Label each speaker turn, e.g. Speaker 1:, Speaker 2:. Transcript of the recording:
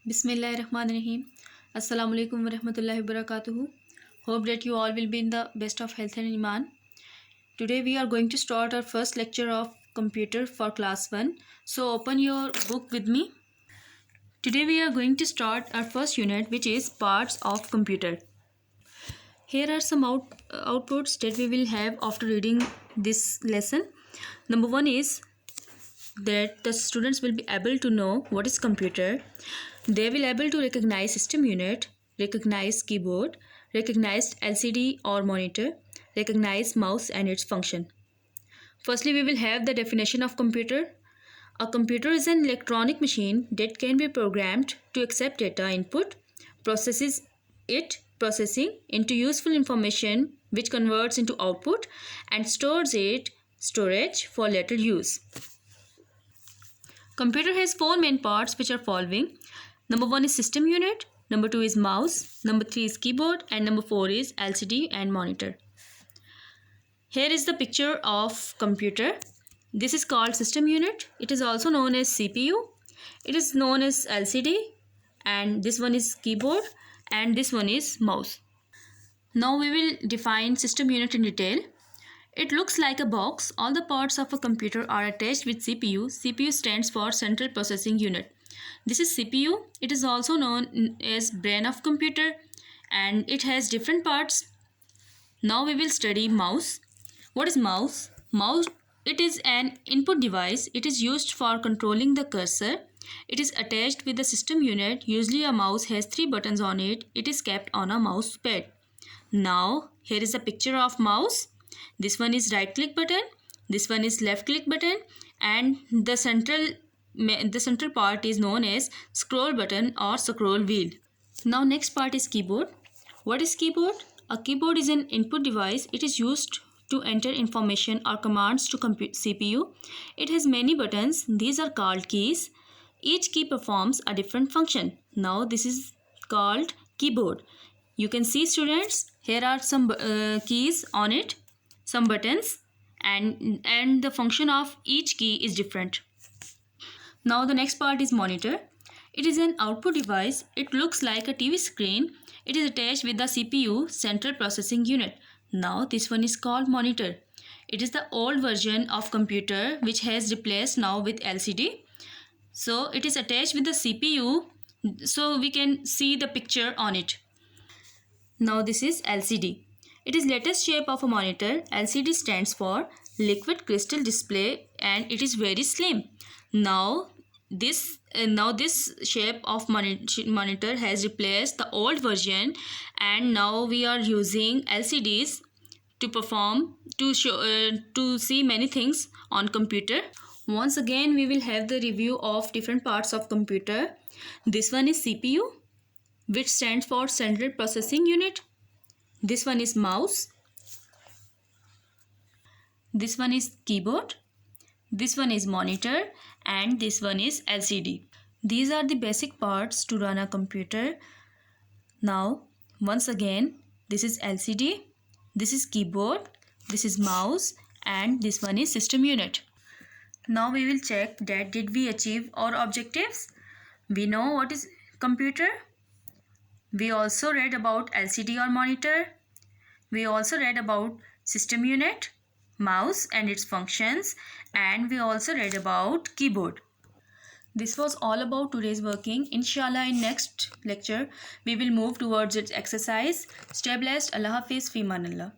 Speaker 1: Bismillahirrahmanirrahim. Assalamu alaikum warahmatullahi wabarakatuh. Hope that you all will be in the best of health and iman. Today we are going to start our first lecture of computer for class 1. So open your book with me. Today we are going to start our first unit, which is parts of computer. Here are some outputs that we will have after reading this lesson. Number 1 is that the students will be able to know what is computer. They will able to recognize system unit, recognize keyboard, recognize LCD or monitor, recognize mouse and its function. Firstly, we will have the definition of computer. A computer is an electronic machine that can be programmed to accept data input, processes it, processing into useful information which converts into output, and stores it, storage for later use. Computer has 4 main parts which are following. Number 1 is system unit, number 2 is mouse, number 3 is keyboard, and number 4 is LCD and monitor. Here is the picture of computer. This is called system unit. It is also known as CPU. It is known as LCD, and this one is keyboard, and this one is mouse. Now we will define system unit in detail. It looks like a box. All the parts of a computer are attached with CPU. CPU stands for Central Processing Unit. This is CPU. It is also known as brain of computer, and it has different parts. Now we will study mouse. What is mouse? Mouse, it is an input device. It is used for controlling the cursor. It is attached with the system unit. Usually a mouse has 3 buttons on it. It is kept on a mouse pad. Now here is a picture of mouse. This one is right click button, this one is left click button, and the central part is known as scroll button or scroll wheel. Now next part is keyboard. What is keyboard? A keyboard is an input device. It is used to enter information or commands to CPU. It has many buttons. These are called keys. Each key performs a different function. Now this is called keyboard. You can see, students, here are some keys on it, some buttons, and the function of each key is different. Now the next part is monitor. It is an output device. It looks like a TV screen. It is attached with the CPU, Central Processing Unit. Now this one is called monitor. It is the old version of computer which has replaced now with LCD. So it is attached with the CPU, so we can see the picture on it. Now this is LCD. It is latest shape of a monitor. LCD stands for liquid crystal display, and it is very slim. Now this shape of monitor has replaced the old version, and now we are using LCDs to see many things on computer. Once again we will have the review of different parts of computer. This one is CPU, which stands for Central Processing Unit. This one is mouse. This one is keyboard. This one is monitor, and this one is LCD. These are the basic parts to run a computer. Now, once again, this is LCD, this is keyboard, this is mouse, and this one is system unit. Now we will check that did we achieve our objectives. We know what is computer. We also read about LCD or monitor. We also read about system unit, mouse and its functions, and we also read about keyboard. This was all about today's working. Inshallah, in next lecture, we will move towards its exercise. Stay blessed. Allah Hafiz. Fi Manallah.